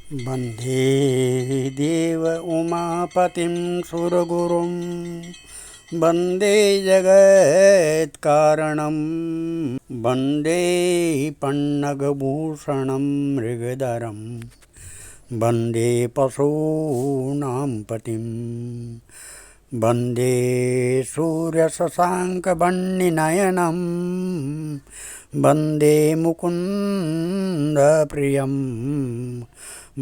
वन्दे देव उमापतिं सुरगुरुं वन्दे जगत्कारणं वन्दे पन्नगभूषणं मृगधरं वन्दे पशूनां पतिं वन्दे सूर्यशशाङ्कवह्निनयनं वन्दे मुकुन्दप्रियं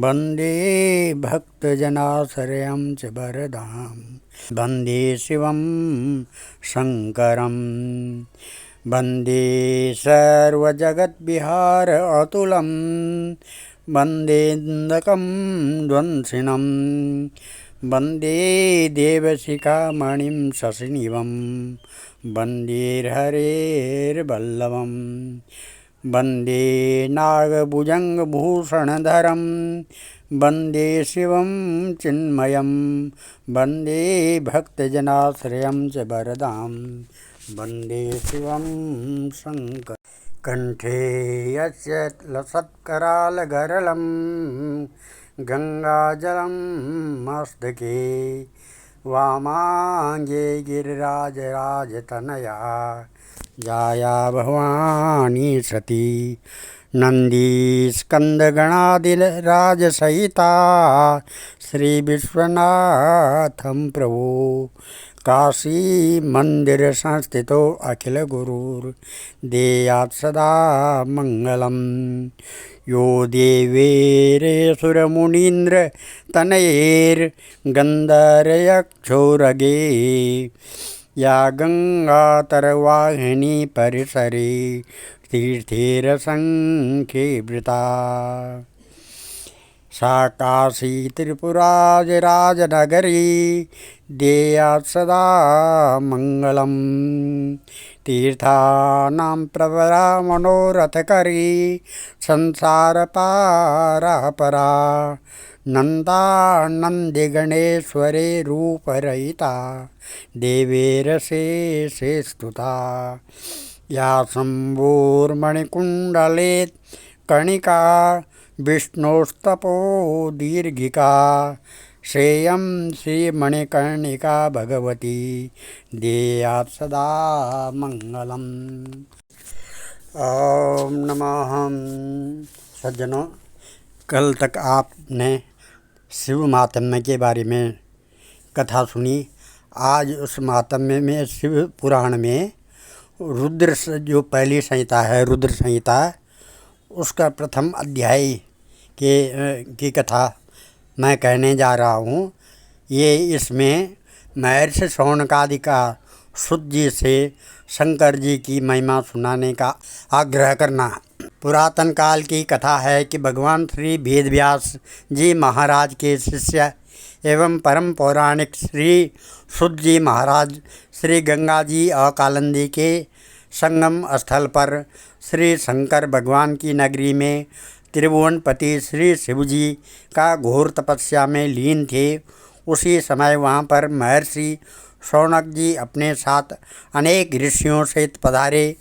वन्दे भक्तजनाश्रयं च वरदां वन्दे शिवं शङ्करं वन्दे सर्वजगद्विहार अतुलं वन्देन्दकं ध्वंसिनं वन्दे देवशिखामणिं शशिनिभं वन्दे हरेर्वल्लभं वन्दे नागभुजङ्गभूषणधरं वन्दे शिवं चिन्मयं वन्दे भक्तजनाश्रयं च वरदां वन्दे शिवं शङ्करं कण्ठे यस्य लसत्करालगरलं गङ्गाजलं मस्तके वामाङ्गे गिरिराजराजतनया जाया भवानी सती नन्दीस्कन्दगणादिराजसहिता श्रीविश्वनाथं प्रभो काशी मंदिर संस्थितो अखिल गुरुर्देयात् सदा मंगलम यो देवेरेसुरमुनीन्द्र तनयैर्गन्धर्वयक्षोरगे या गंगातरवाहिनी परिसरे तीर्थेरसंख्ये वृता सा काशी त्रिपुराजराजनगरी देयात् सदा मंगलम तीर्थानां प्रवरा मनोरथकरी संसारपारापरा नन्दानन्दिगणेश्वरे रूपरहिता देवेरशेषे स्तुता या शम्भोर्मणिकुण्डले कणिका विष्णोस्तपो दीर्घिका श्रेयं श्रीमणिकर्णिका भगवती देयात् सदा मंगलम। ओम नमः। सज्जनों, कल तक आपने शिव महात्म्य के बारे में कथा सुनी। आज उस महात्म्य में शिव पुराण में रुद्र जो पहली संहिता है, रुद्र संहिता, उसका प्रथम अध्याय की कथा मैं कहने जा रहा हूँ। ये इसमें महर्षि शौनकादि का शुद्ध जी से शंकर जी की महिमा सुनाने का आग्रह करना। पुरातन काल की कथा है कि भगवान श्री वेदव्यास जी महाराज के शिष्य एवं परम पौराणिक श्री शुद्ध जी महाराज श्री गंगा जी और कालिंदी के संगम स्थल पर श्री शंकर भगवान की नगरी में त्रिभुवनपति श्री शिवजी का घोर तपस्या में लीन थे। उसी समय वहाँ पर महर्षि शौनक जी अपने साथ अनेक ऋषियों सहित पधारे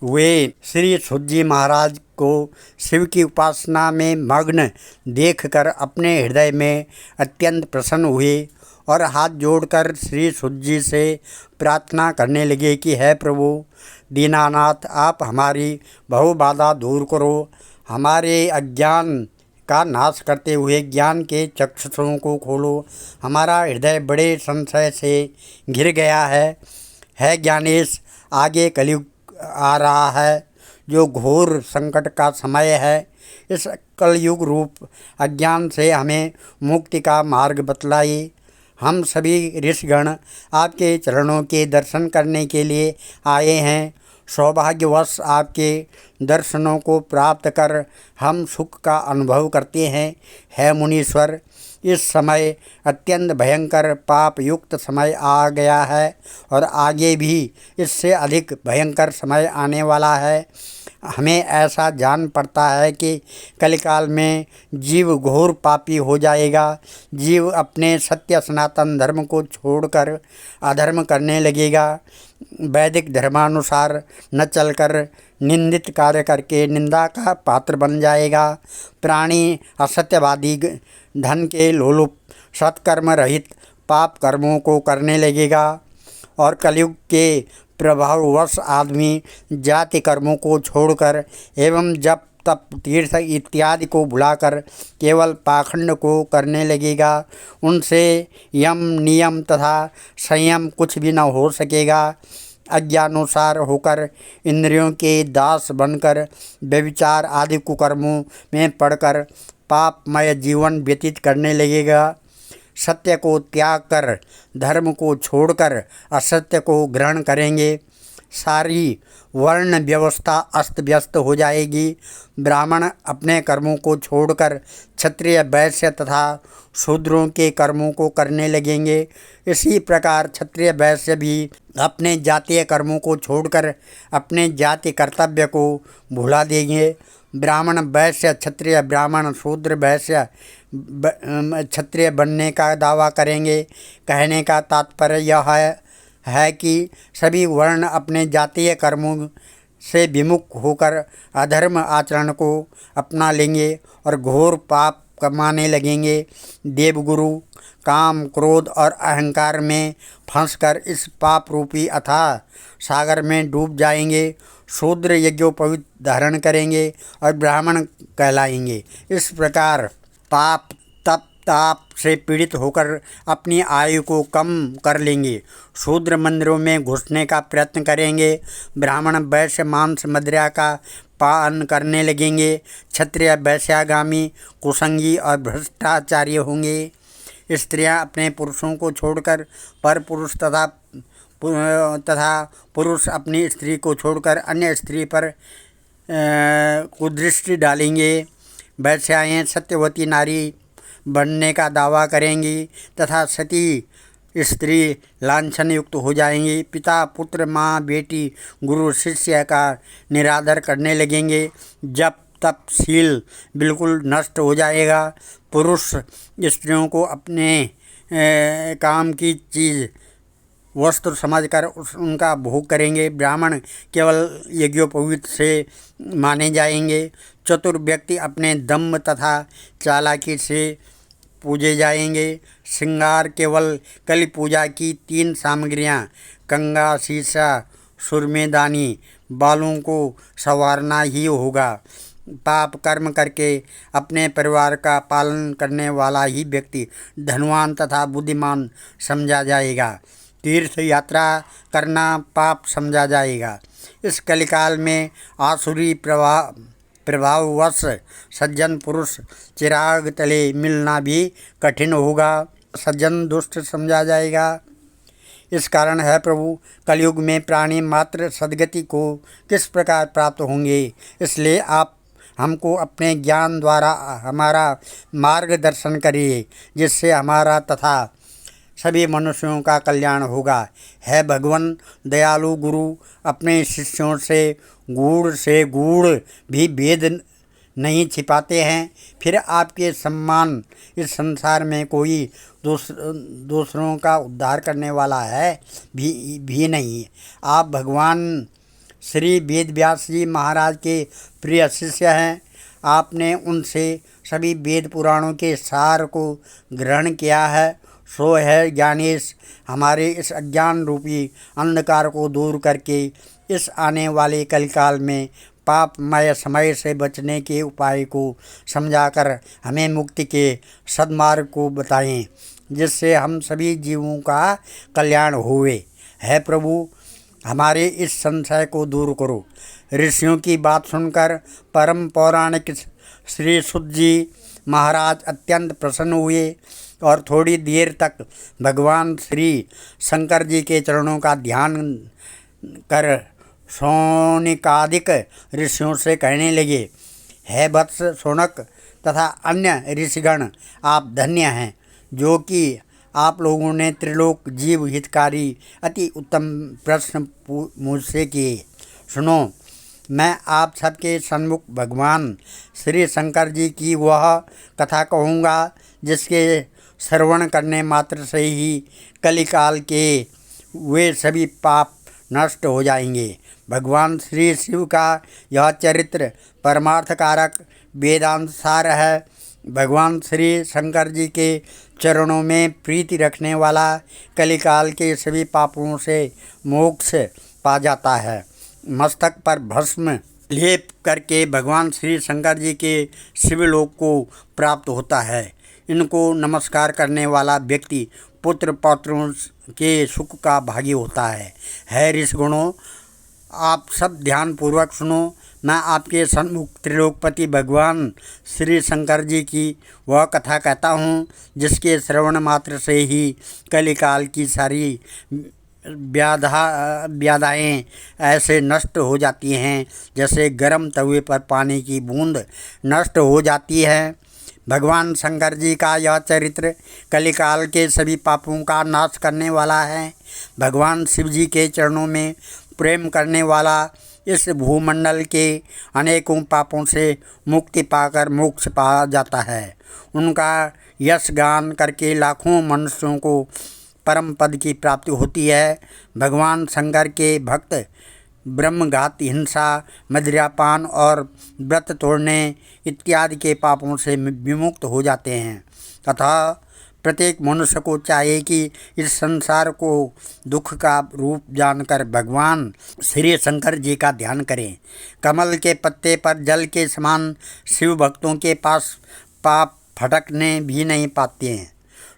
हुए श्री शुद्ध जी महाराज को शिव की उपासना में मग्न देखकर अपने हृदय में अत्यंत प्रसन्न हुए और हाथ जोड़कर श्री शुद्ध जी से प्रार्थना करने लगे कि हे प्रभु दीनानाथ, आप हमारी बहुबाधा दूर करो, हमारे अज्ञान का नाश करते हुए ज्ञान के चक्षुषों को खोलो। हमारा हृदय बड़े संशय से घिर गया है ज्ञानेश, आगे कलयुग आ रहा है जो घोर संकट का समय है। इस कलयुग रूप अज्ञान से हमें मुक्ति का मार्ग बतलाइए। हम सभी ऋषिगण आपके चरणों के दर्शन करने के लिए आए हैं। सौभाग्यवश आपके दर्शनों को प्राप्त कर हम सुख का अनुभव करते हैं। हे मुनीश्वर, इस समय अत्यंत भयंकर पाप युक्त समय आ गया है और आगे भी इससे अधिक भयंकर समय आने वाला है। हमें ऐसा जान पड़ता है कि कलिकाल में जीव घोर पापी हो जाएगा। जीव अपने सत्य सनातन धर्म को छोड़कर अधर्म करने लगेगा। वैदिक धर्मानुसार न चलकर निंदित कार्य करके निंदा का पात्र बन जाएगा। प्राणी असत्यवादी, धन के लोलुप, सत्कर्म रहित पाप कर्मों को करने लगेगा और कलयुग के प्रभाववश आदमी जाति कर्मों को छोड़कर एवं जप तप तीर्थ इत्यादि को भुलाकर केवल पाखंड को करने लगेगा। उनसे यम नियम तथा संयम कुछ भी न हो सकेगा। अज्ञानुसार होकर इंद्रियों के दास बनकर व्यभिचार आदि कुकर्मों में पड़कर पापमय जीवन व्यतीत करने लगेगा। सत्य को त्याग कर धर्म को छोड़कर असत्य को ग्रहण करेंगे। सारी वर्ण व्यवस्था अस्त व्यस्त हो जाएगी। ब्राह्मण अपने कर्मों को छोड़कर क्षत्रिय, वैश्य तथा शूद्रों के कर्मों को करने लगेंगे। इसी प्रकार क्षत्रिय वैश्य भी अपने जातीय कर्मों को छोड़कर अपने जाति कर्तव्य को भुला देंगे। ब्राह्मण वैश्य क्षत्रिय, ब्राह्मण शूद्र वैश्य क्षत्रिय बनने का दावा करेंगे। कहने का तात्पर्य यह है कि सभी वर्ण अपने जातीय कर्मों से विमुख होकर अधर्म आचरण को अपना लेंगे और घोर पाप कमाने लगेंगे। देवगुरु काम, क्रोध और अहंकार में फंसकर इस पाप रूपी अथाह सागर में डूब जाएंगे। शूद्र यज्ञोपवीत धारण करेंगे और ब्राह्मण कहलाएंगे। इस प्रकार पाप तप ताप से पीड़ित होकर अपनी आयु को कम कर लेंगे। शूद्र मंदिरों में घुसने का प्रयत्न करेंगे। ब्राह्मण वैश्य मांस मदिरा का पान करने लगेंगे। क्षत्रिय वैश्यागामी, कुसंगी और भ्रष्टाचारी होंगे। स्त्रियां अपने पुरुषों को छोड़कर पर पुरुष तथा पुरुष अपनी स्त्री को छोड़कर अन्य स्त्री पर कुदृष्टि डालेंगे। वैश्याएँ सत्यवती नारी बनने का दावा करेंगी तथा सती स्त्री लांछन युक्त हो जाएंगी। पिता पुत्र, माँ बेटी, गुरु शिष्य का निरादर करने लगेंगे। जप तप शील बिल्कुल नष्ट हो जाएगा। पुरुष स्त्रियों को अपने काम की चीज़ वस्त्र समझकर उनका भोग करेंगे। ब्राह्मण केवल यज्ञोपवीत से माने जाएंगे। चतुर व्यक्ति अपने दम्भ तथा चालाकी से पूजे जाएंगे। श्रृंगार केवल कली पूजा की 3 सामग्रियाँ कंगा, शीशा, सुरमेदानी, बालों को संवारना ही होगा। पाप कर्म करके अपने परिवार का पालन करने वाला ही व्यक्ति धनवान तथा बुद्धिमान समझा जाएगा। तीर्थ यात्रा करना पाप समझा जाएगा। इस कलिकाल में आसुरी प्रभाववश सज्जन पुरुष चिराग तले मिलना भी कठिन होगा। सज्जन दुष्ट समझा जाएगा। इस कारण है प्रभु, कलयुग में प्राणी मात्र सद्गति को किस प्रकार प्राप्त होंगे। इसलिए आप हमको अपने ज्ञान द्वारा हमारा मार्गदर्शन करिए, जिससे हमारा तथा सभी मनुष्यों का कल्याण होगा। है भगवान दयालु गुरु, अपने शिष्यों से गूढ़ भी भेद नहीं छिपाते हैं। फिर आपके सम्मान इस संसार में कोई दूसरों का उद्धार करने वाला है भी नहीं। आप भगवान श्री वेद व्यास जी महाराज के प्रिय शिष्य हैं। आपने उनसे सभी वेद पुराणों के सार को ग्रहण किया है। सो है ज्ञानेश, हमारे इस अज्ञान रूपी अंधकार को दूर करके इस आने वाले कलिकाल में पापमय समय से बचने के उपाय को समझाकर हमें मुक्ति के सद्मार्ग को बताएं, जिससे हम सभी जीवों का कल्याण होवे। है प्रभु, हमारे इस संशय को दूर करो। ऋषियों की बात सुनकर परम पौराणिक श्री सुत जी महाराज अत्यंत प्रसन्न हुए और थोड़ी देर तक भगवान श्री शंकर जी के चरणों का ध्यान कर शौनिकादिक ऋषियों से कहने लगे, है वत्स शौनक तथा अन्य ऋषिगण, आप धन्य हैं जो कि आप लोगों ने त्रिलोक जीव हितकारी अति उत्तम प्रश्न मुझसे किए। सुनो, मैं आप सबके सन्मुख भगवान श्री शंकर जी की वह कथा कहूँगा जिसके श्रवण करने मात्र से ही कलिकाल के वे सभी पाप नष्ट हो जाएंगे। भगवान श्री शिव का यह चरित्र परमार्थ कारक वेदांत सार है। भगवान श्री शंकर जी के चरणों में प्रीति रखने वाला कलिकाल के सभी पापों से मोक्ष पा जाता है। मस्तक पर भस्म लेप करके भगवान श्री शंकर जी के शिवलोक को प्राप्त होता है। इनको नमस्कार करने वाला व्यक्ति पुत्र पौत्रों के सुख का भागी होता है ऋषिगणों, आप सब ध्यानपूर्वक सुनो। मैं आपके सन्मुख त्रिलोकपति भगवान श्री शंकर जी की वह कथा कहता हूँ जिसके श्रवण मात्र से ही कलिकाल की सारी व्याधाएँ ऐसे नष्ट हो जाती हैं जैसे गर्म तवे पर पानी की बूंद नष्ट हो जाती है। भगवान शंकर जी का यह चरित्र कलिकाल के सभी पापों का नाश करने वाला है। भगवान शिव जी के चरणों में प्रेम करने वाला इस भूमंडल के अनेकों पापों से मुक्ति पाकर मोक्ष पा जाता है। उनका यश गान करके लाखों मनुष्यों को परम पद की प्राप्ति होती है। भगवान शंकर के भक्त ब्रह्मघात, हिंसा, मदिरापान और व्रत तोड़ने इत्यादि के पापों से विमुक्त हो जाते हैं तथा प्रत्येक मनुष्य को चाहिए कि इस संसार को दुख का रूप जानकर भगवान श्री शंकर जी का ध्यान करें। कमल के पत्ते पर जल के समान शिव भक्तों के पास पाप फटकने भी नहीं पाते हैं।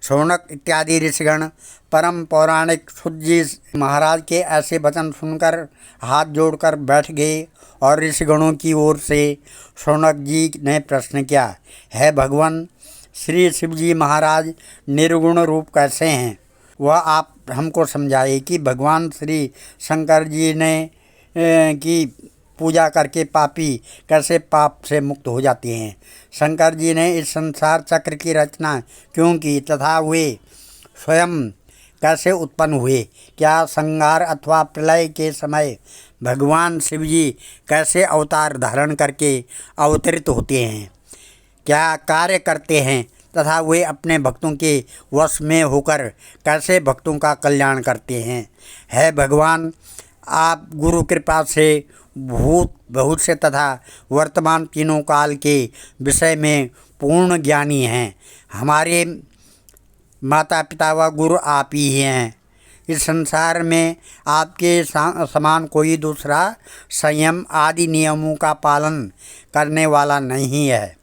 शौनक इत्यादि ऋषिगण परम पौराणिक सूत जी महाराज के ऐसे वचन सुनकर हाथ जोड़कर बैठ गए और ऋषिगणों की ओर से शौनक जी ने प्रश्न किया, है भगवान श्री शिव जी महाराज निर्गुण रूप कैसे हैं? वह आप हमको समझाइए कि भगवान श्री शंकर जी ने की पूजा करके पापी कैसे पाप से मुक्त हो जाते हैं। शंकर जी ने इस संसार चक्र की रचना क्यों की तथा वे स्वयं कैसे उत्पन्न हुए? क्या संहार अथवा प्रलय के समय भगवान शिव जी कैसे अवतार धारण करके अवतरित होते हैं? क्या कार्य करते हैं तथा वे अपने भक्तों के वश में होकर कैसे भक्तों का कल्याण करते हैं? है भगवान, आप गुरु कृपा से भूत भविष्य तथा वर्तमान तीनों काल के विषय में पूर्ण ज्ञानी हैं। हमारे माता पिता व गुरु आप ही हैं। इस संसार में आपके समान कोई दूसरा संयम आदि नियमों का पालन करने वाला नहीं है।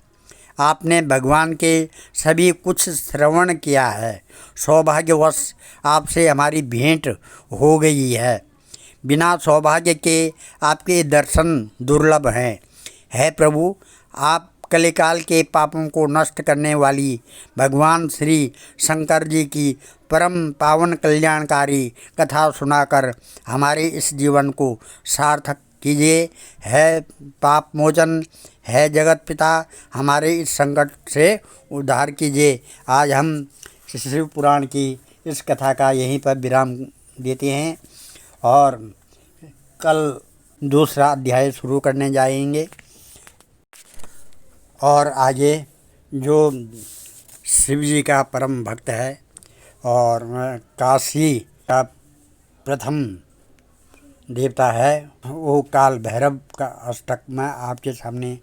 आपने भगवान के सभी कुछ श्रवण किया है। सौभाग्यवश आपसे हमारी भेंट हो गई है। बिना सौभाग्य के आपके दर्शन दुर्लभ हैं। है प्रभु, आप कलिकाल के पापों को नष्ट करने वाली भगवान श्री शंकर जी की परम पावन कल्याणकारी कथा सुनाकर हमारे इस जीवन को सार्थक कीजिए। है पाप मोचन, है जगत पिता, हमारे इस संकट से उद्धार कीजिए। आज हम शिव पुराण की इस कथा का यहीं पर विराम देते हैं और कल दूसरा अध्याय शुरू करने जाएंगे। और आगे जो शिव जी का परम भक्त है और काशी का प्रथम देवता है, वो काल भैरव का अष्टक मैं आपके सामने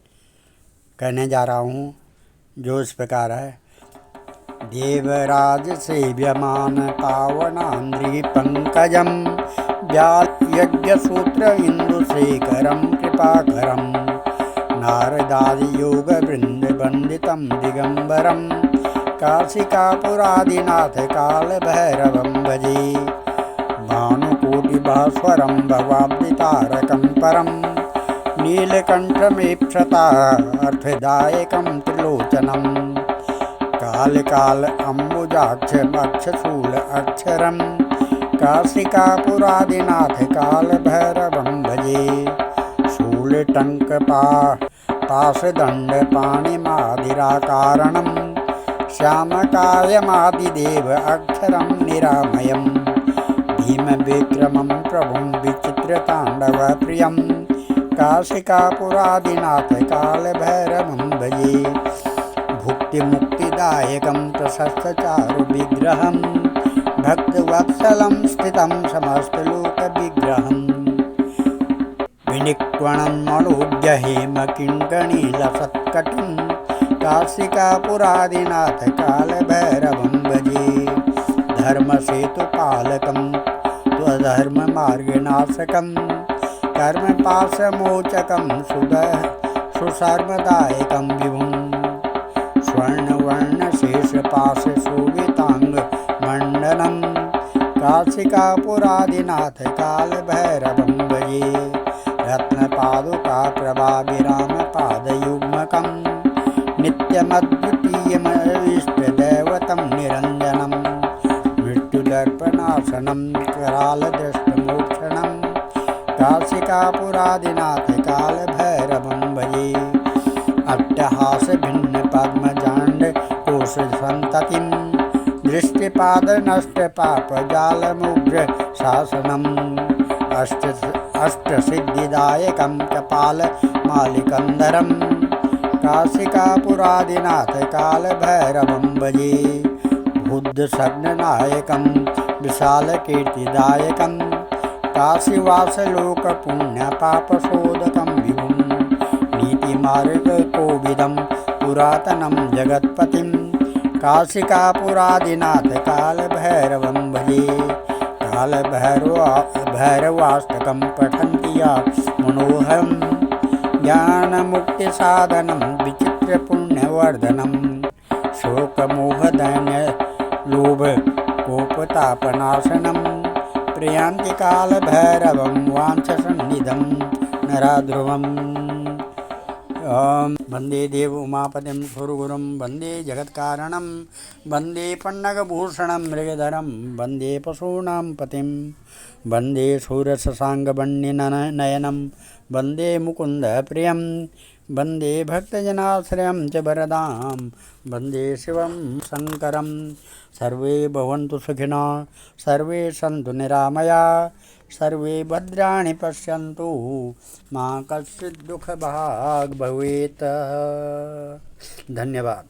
कहने जा रहा हूँ, जो इस प्रकार है। देवराज सेव्यमान पावनान्द्रि पंकजम व्यायज्ञसूत्र इंदुशेखरम कृपाकरम नारदादि योग वृंद वंदितम दिगंबरम काशिकापुरादिनाथ काल भैरवम भजे भानुकोटि भास्वरम भवाब्दितारकं परम नीलकंठमेक्षता अर्थदायकं त्रिलोचनम काल काल अम्बुजाक्ष अक्षशूल अक्षरम काशिकापुरादिनाथ काल भैरवं भजे शूल टंक पाशदंड पाणिमादिराकारणम श्यामकायमादिदेव अक्षरं निरामयम् भीम विक्रमं प्रभुं विचित्रतांडव प्रियं काशिकापुरादिनाथ काल भैरवं भजे भुक्ति मुक्तिदायकं प्रशस्त चारु विग्रहं भक्तवत्सलं स्थितं समस्त लोक विग्रहं निक्वणन्मणोज्ञ हेम किङ्कणीलसत्कटिं काशिकापुरादिनाथ कालभैरवं भजे। धर्मसेतुपालकं त्वधर्ममार्गनाशकं कर्मपाशमोचकं सुशर्मदायकं विभुं स्वर्णवर्णशेषपाशशोभिताङ्गमण्डनं काशिकापुरादिनाथ कालभैरवं भजे। रत्नपादुकाप्रभाभिरामपादयुग्मकं नित्यमद्वितीयमविष्टदैवतं निरञ्जनं मृत्युदर्पणासनं करालदृष्टमोक्षणं काशिकापुरादिनाथ कालभैरवं भजे। अट्टहासभिन्नपद्मजाण्डकोशसन्ततिं दृष्टिपादनष्टपापजालमुग्रशासनम् अष्टसिद्धिदायकं कपालमालिकन्धरं काशिकापुरादिनाथ कालभैरवं भजे। बुद्धसग्ननायकं विशालकीर्तिदायकं काशीवासलोकपुण्यपापशोधकं विभुं नीतिमार्गकोविदं पुरातनं जगत्पतिं काशिकापुरादिनाथ कालभैरवं भजे। कालभैरवाष्टकं पठन्ति या मनोहरं ज्ञानमुक्तिसाधनं विचित्रपुण्यवर्धनं शोकमोहदैन्यलोभकोपतापनाशनं प्रयान्ति कालभैरवं वाञ्छसन्निधं नराध्रुवम्। वन्दे देव उमापतिं सुरगुरुं वन्दे जगत्कारणं वन्दे पन्नगभूषणं मृगधरं वन्दे पशूनां पतिं वन्दे शूरशशाङ्गवह्निनयनं वन्दे मुकुन्दप्रियं वन्दे भक्तजनाश्रयं च वरदां वन्दे शिवं शङ्करं। सर्वे भवन्तु सुखिनः, सर्वे सन्तु निरामया, सर्वे भद्राणि पश्यन्तु, मा कश्चित् दुःखभाग् भवेत्। धन्यवाद।